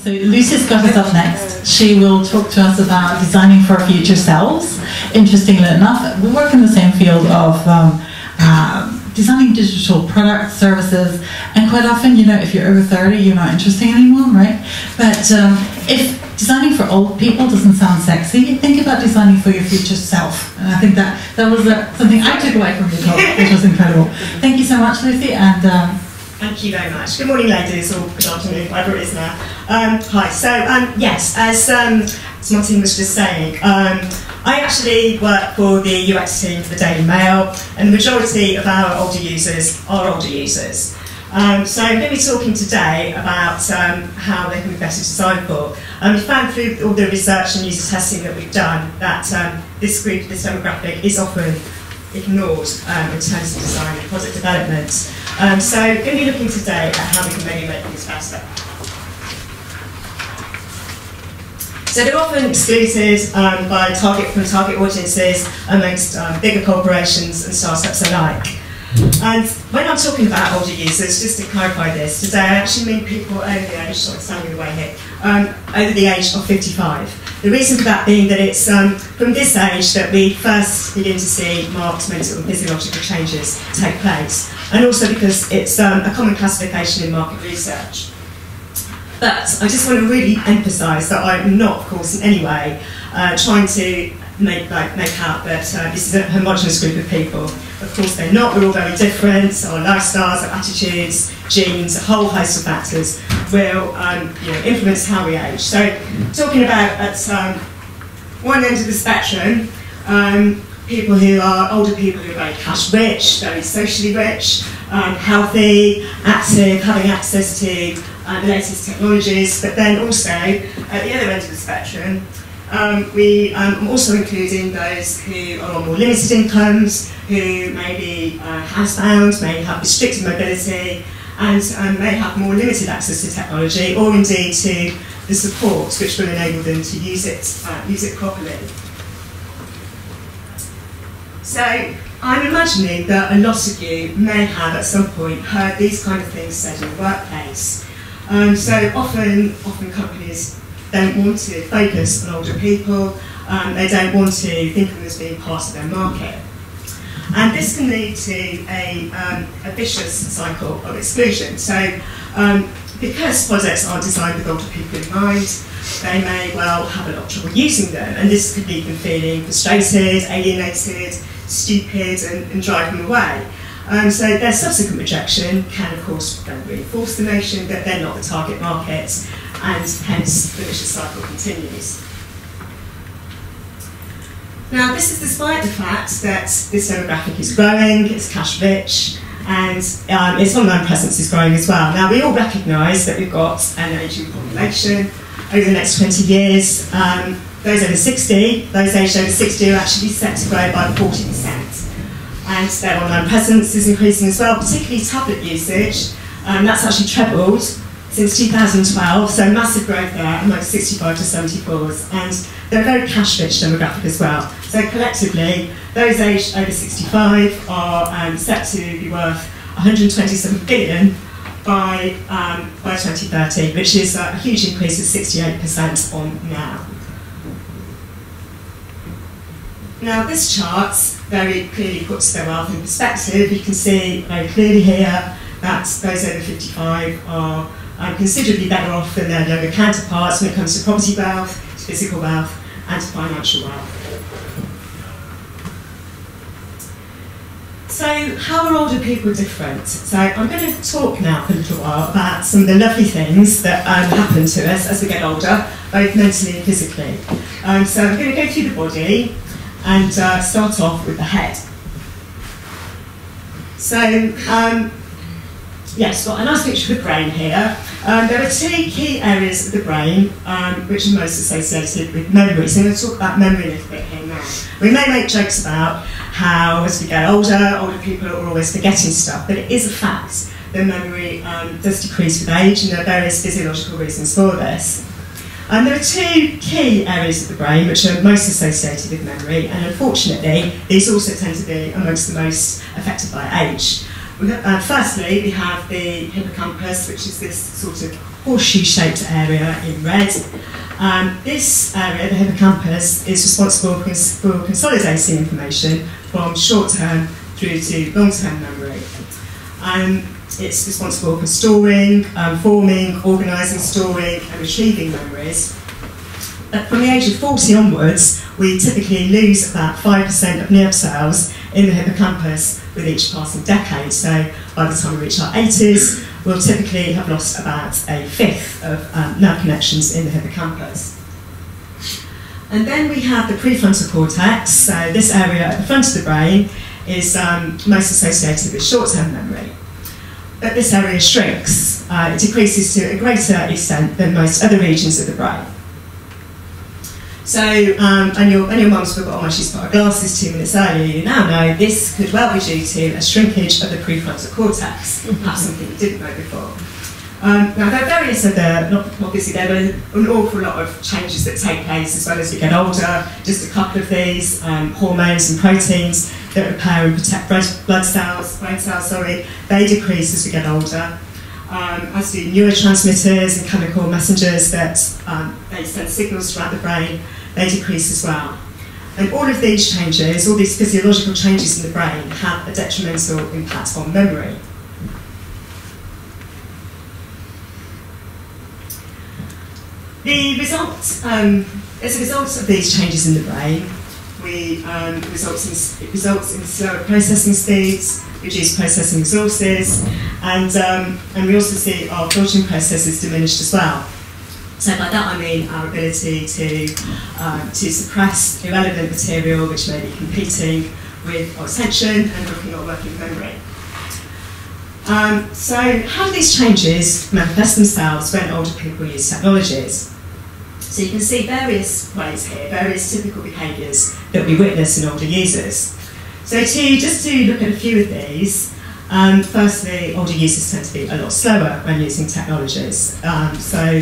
So Lucy's got us up next. She will talk to us about designing for our future selves. Interestingly enough, we work in the same field of designing digital products, services, and quite often, you know, if you're over 30, you're not interesting anymore, right? But if designing for old people doesn't sound sexy, think about designing for your future self. And I think that was something I took away from your talk, which was incredible. Thank you so much, Lucy, and thank you very much. Good morning, ladies, or good afternoon, whatever it is now. Hi. So, yes, as Martin was just saying, I actually work for the UX team for the Daily Mail, and the majority of our older users are older users. So I'm going to be talking today about how they can be better designed for. We found through all the research and user testing that we've done that this group, this demographic, is often ignored in terms of design and product development. So I'm going to be looking today at how we can maybe make things better. So they're often excluded by target audiences amongst bigger corporations and startups alike. And when I'm talking about older users, just to clarify this, today I actually mean people over the age, sorry, standing away here, over the age of 55. The reason for that being that it's from this age that we first begin to see marked mental and physiological changes take place, and also because it's a common classification in market research. But I just want to really emphasise that I'm not, of course, in any way trying to make out that this is a homogenous group of people. Of course they're not, we're all very different. Our lifestyles, our attitudes, genes, a whole host of factors will influence how we age. So talking about at one end of the spectrum, people who are older people who are very cash rich, very socially rich, healthy, active, having access to the latest technologies, but then also at the other end of the spectrum, I'm also including those who are on more limited incomes, who may be housebound, may have restricted mobility, and may have more limited access to technology, or indeed to the support which will enable them to use it properly. So I'm imagining that a lot of you may have at some point heard these kind of things said in the workplace. So often companies don't want to focus on older people, they don't want to think of them as being part of their market. And this can lead to a vicious cycle of exclusion. So because products aren't designed with older people in mind, they may well have a lot of trouble using them, and this could leave them feeling frustrated, alienated, stupid, and drive them away. So their subsequent rejection can, of course, then reinforce the notion that they're not the target market, and hence the vicious cycle continues. Now, this is despite the fact that this demographic is growing, it's cash rich, and its online presence is growing as well. Now, we all recognise that we've got an ageing population. Over the next 20 years, those over 60, those aged over 60 are actually set to grow by 40%. And their online presence is increasing as well, particularly tablet usage. That's actually trebled since 2012, so massive growth there amongst 65 to 74s. And they're a very cash-rich demographic as well. So collectively, those aged over 65 are set to be worth 127 billion by 2030, which is a huge increase of 68% on now. Now, this chart very clearly puts their wealth in perspective. You can see very clearly here that those over 55 are considerably better off than their younger counterparts when it comes to property wealth, to physical wealth, and to financial wealth. So, how are older people different? So, I'm going to talk now for a little while about some of the lovely things that happen to us as we get older, both mentally and physically. So, I'm going to go through the body and start off with the head. So, yes, got a nice picture of the brain here. There are two key areas of the brain which are most associated with memory. So I'm going to talk about memory a little bit here now. We may make jokes about how as we get older people are always forgetting stuff, but it is a fact that memory does decrease with age, and there are various physiological reasons for this. There are two key areas of the brain which are most associated with memory, and unfortunately these also tend to be amongst the most affected by age. Firstly, we have the hippocampus, which is this sort of horseshoe-shaped area in red. This area, the hippocampus, is responsible for consolidating information from short-term through to long-term memory. It's responsible for storing, forming, organising, storing and retrieving memories. But from the age of 40 onwards, we typically lose about 5% of nerve cells in the hippocampus with each passing decade. So by the time we reach our 80s, we'll typically have lost about a fifth of nerve connections in the hippocampus. And then we have the prefrontal cortex. So this area at the front of the brain is most associated with short-term memory. But this area shrinks. It decreases to a greater extent than most other regions of the brain. So, and your mum's forgot why she's put her glasses 2 minutes earlier, you now know this could well be due to a shrinkage of the prefrontal cortex, perhaps something you didn't know before. Now there are various other, obviously there are an awful lot of changes that take place as well as we get older. Just a couple of these, hormones and proteins that repair and protect brain cells, they decrease as we get older. As do neurotransmitters and chemical messengers that they send signals throughout the brain, they decrease as well. And all of these changes, all these physiological changes in the brain, have a detrimental impact on memory. The result, as a result of these changes in the brain, it results in slower processing speeds, reduced processing resources, and we also see our filtering processes diminished as well. So by that I mean our ability to suppress irrelevant material which may be competing with our attention and looking at working memory. So how do these changes manifest themselves when older people use technologies? So you can see various ways here, various typical behaviours that we witness in older users. So just to look at a few of these, firstly, older users tend to be a lot slower when using technologies. So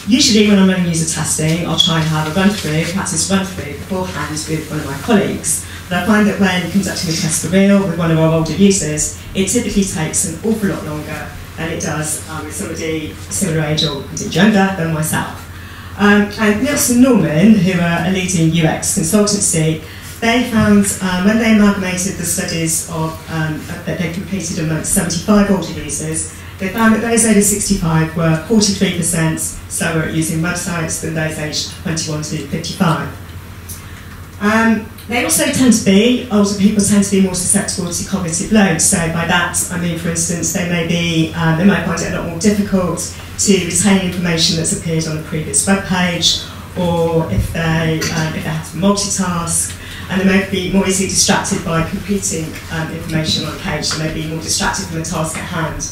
usually when I'm running user testing, I'll try and have a run-through, practice run-through beforehand with one of my colleagues. But I find that when conducting a test for real with one of our older users, it typically takes an awful lot longer than it does with somebody similar age or indeed younger than myself. And Nielsen Norman, who are a leading UX consultancy, they found when they amalgamated the studies that they completed amongst 75 older users, they found that those over 65 were 43% slower at using websites than those aged 21 to 55. They also older people tend to be more susceptible to cognitive load. So by that, I mean, for instance, they might find it a lot more difficult to retain information that's appeared on a previous web page, or if they have to multitask, and they may be more easily distracted by competing information on a page, so they may be more distracted from the task at hand.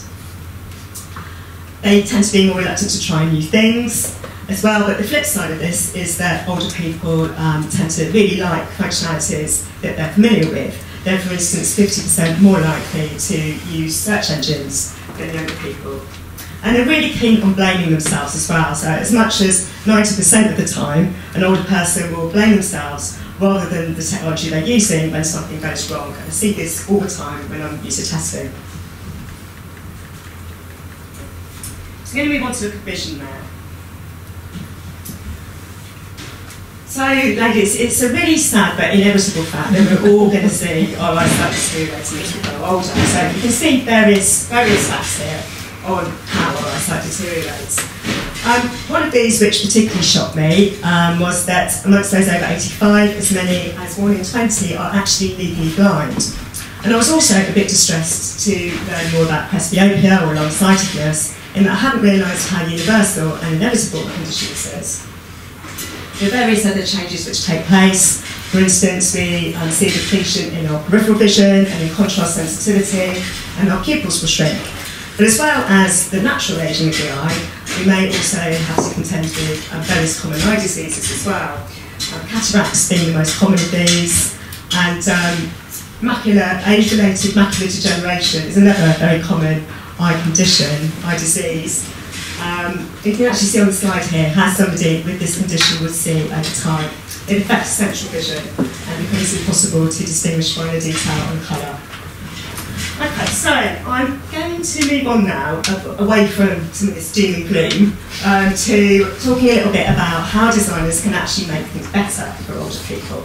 They tend to be more reluctant to try new things as well, but the flip side of this is that older people tend to really like functionalities that they're familiar with. They're, for instance, 50% more likely to use search engines than younger people. And they're really keen on blaming themselves as well. So as much as 90% of the time, an older person will blame themselves rather than the technology they're using when something goes wrong. And I see this all the time when I'm user testing. So I'm going to move on to look at vision now. So, ladies, it's a really sad but inevitable fact that we're all going to see our eyesight deteriorate as we grow older. So you can see various facts here on how our eyesight deteriorates. One of these which particularly shocked me was that amongst those over 85, as many as 1 in 20 are actually legally blind. And I was also a bit distressed to learn more about presbyopia or long-sightedness, in that I hadn't realised how universal and inevitable the condition is. There are various other changes which take place. For instance, we see a depletion in our peripheral vision and in contrast sensitivity, and our pupils will shrink. But as well as the natural ageing of the eye, we may also have to contend with various common eye diseases as well. Cataracts being the most common of these, and age-related macular degeneration is another very common eye condition, eye disease. You can actually see on the slide here how somebody with this condition would see over time. It affects central vision and becomes impossible to distinguish finer detail and colour. Okay, so I'm going to move on now, away from some of this doom and gloom, to talking a little bit about how designers can actually make things better for older people.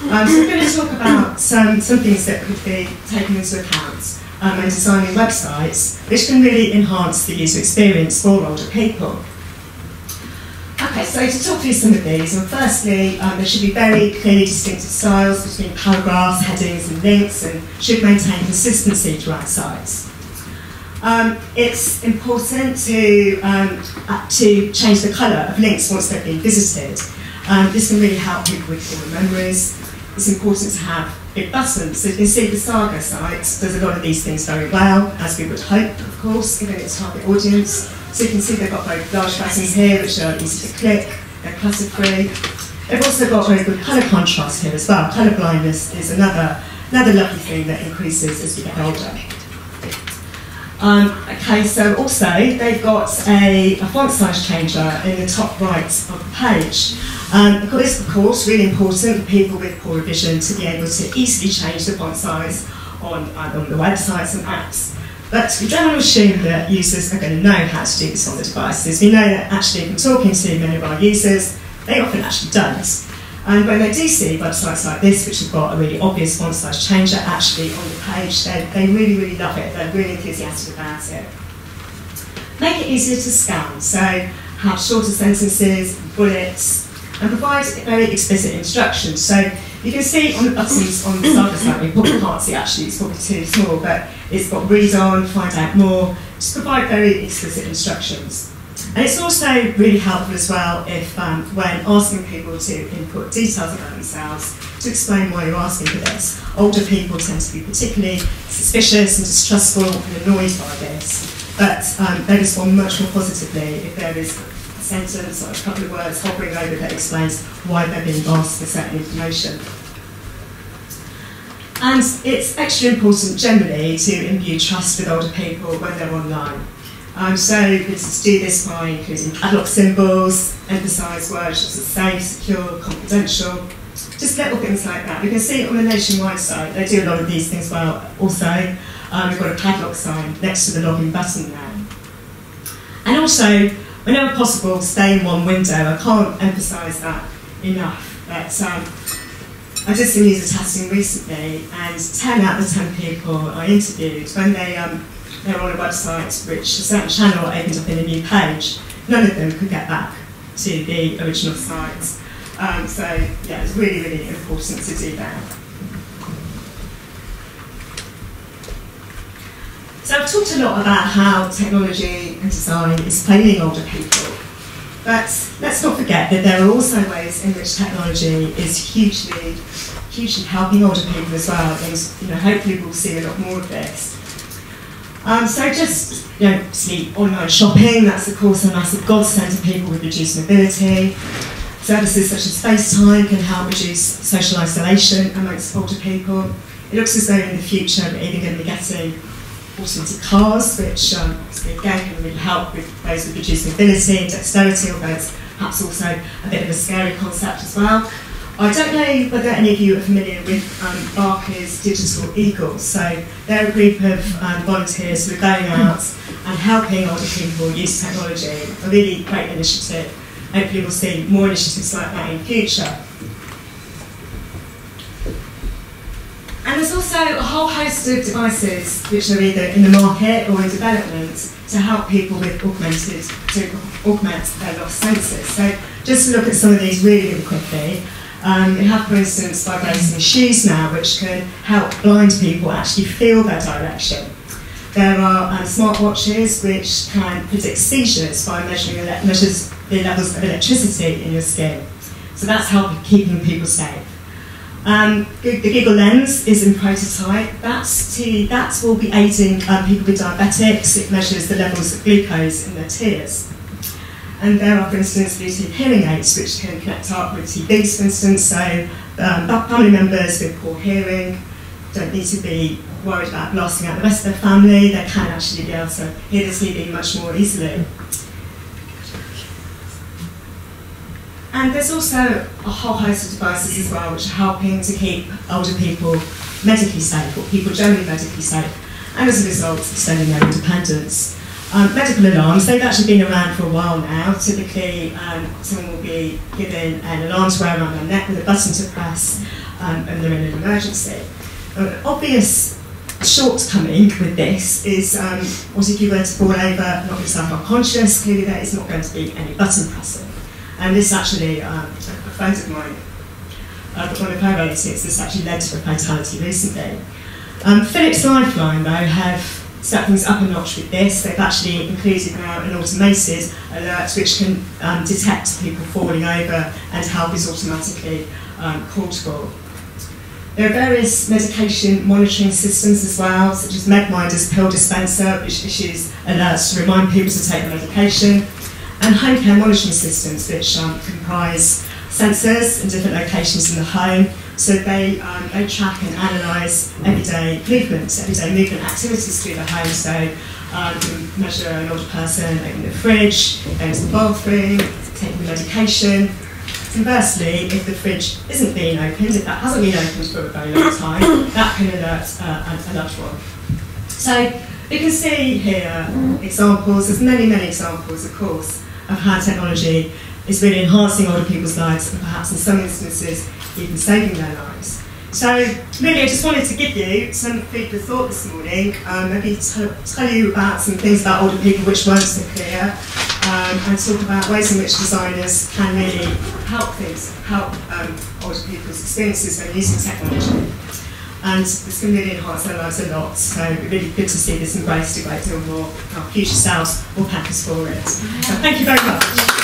So we're going to talk about some things that could be taken into account when designing websites, which can really enhance the user experience for older people. Okay, so to talk through some of these, well, firstly, there should be very clearly distinctive styles between paragraphs, headings and links, and should maintain consistency throughout sites. It's important to change the colour of links once they've been visited. This can really help people with poor memories. It's important to have big buttons. So you can see the Saga site does a lot of these things very well, as we would hope, of course, given its target audience. So you can see they've got very large buttons here, which are easy to click, they're clutter-free. They've also got very good colour contrast here as well. Colour blindness is another lovely thing that increases as you get older. Okay, so also they've got a font size changer in the top right of the page. It's of course really important for people with poor vision to be able to easily change the font size on the websites and apps. But we don't want to assume that users are going to know how to do this on the devices. We know that actually from talking to many of our users, they often actually don't. And when they do see websites like this, which have got a really obvious font size changer actually on the page, they really, really love it. They're really enthusiastic about it. Make it easier to scan, so have shorter sentences, bullets, and provide very explicit instructions. So you can see on the buttons on the Saga site, you probably can't see actually, it's probably too small, but it's got read on, find out more, just provide very explicit instructions. And it's also really helpful as well if, when asking people to input details about themselves, to explain why you're asking for this. Older people tend to be particularly suspicious and distrustful and annoyed by this, but they respond much more positively if there is a sentence or a couple of words hovering over that explains why they're being asked for certain information. And it's extra important generally to imbue trust with older people when they're online. So let's do this by including padlock symbols, emphasise words such as safe, secure, confidential, just little things like that. You can see on the Nationwide site, they do a lot of these things well also. We've got a padlock sign next to the login button there. And also, whenever possible, stay in one window. I can't emphasise that enough. But I did some user testing recently, and 10 out of the 10 people I interviewed, when they're on a website which a certain channel opened up in a new page, none of them could get back to the original site. So yeah, it's really, really important to do that. So I've talked a lot about how technology and design is failing older people, but let's not forget that there are also ways in which technology is hugely helping older people as well, and hopefully we'll see a lot more of this. So just, see online shopping, that's of course a massive godsend to people with reduced mobility. Services such as FaceTime can help reduce social isolation amongst older people. It looks as though in the future we're even going to be getting automated cars, which again can really help with those with reduced mobility and dexterity, although it's perhaps also a bit of a scary concept as well. I don't know whether any of you are familiar with Barker's Digital Eagles. So they're a group of volunteers who are going out and helping older people use technology. A really great initiative. Hopefully we'll see more initiatives like that in the future. And there's also a whole host of devices which are either in the market or in development to help people with augment their lost senses. So just to look at some of these really, really quickly. We have, for instance, vibrating shoes now, which can help blind people actually feel their direction. There are smartwatches which can predict seizures by measuring the levels of electricity in your skin. So that's helping keeping people safe. The Google Lens is in prototype. That will be aiding people with diabetics. It measures the levels of glucose in their tears. And there are, for instance, Bluetooth hearing aids which can connect up with TVs, for instance, so family members with poor hearing don't need to be worried about blasting out the rest of their family. They can actually be able to hear the TV much more easily. And there's also a whole host of devices as well which are helping to keep older people medically safe, or people generally medically safe. and as a result, extending their independence. Medical alarms, they've actually been around for a while now. Typically, someone will be given an alarm to wear around their neck with a button to press, and they're in an emergency. An obvious shortcoming with this is, what if you were to fall over, knock yourself unconscious? Clearly there is not going to be any button pressing. And this actually, a friend of mine, one of her relatives, this actually led to a fatality recently. Philips Lifeline, though, have set things up a notch with this. They've actually included now an automated alert which can detect people falling over, and help is automatically called for. There are various medication monitoring systems as well, such as MedMinder's pill dispenser, which issues alerts to remind people to take the medication, and home care monitoring systems, which comprise sensors in different locations in the home, so they track and analyse everyday movement activities through the home. So you measure an older person opening the fridge, going to the bathroom, taking the medication. Conversely, if the fridge isn't being opened, if that hasn't been opened for a very long time, that can alert a loved one. So you can see here examples, there's many, many examples, of course, of how technology is really enhancing older people's lives, and perhaps in some instances even saving their lives. So really I just wanted to give you some food for thought this morning, maybe tell you about some things about older people which weren't so clear, and talk about ways in which designers can really help older people's experiences when using technology. And this can really enhance their lives a lot, so it'd be really good to see this embraced a great deal more. Our future selves will thank us for it. So thank you very much.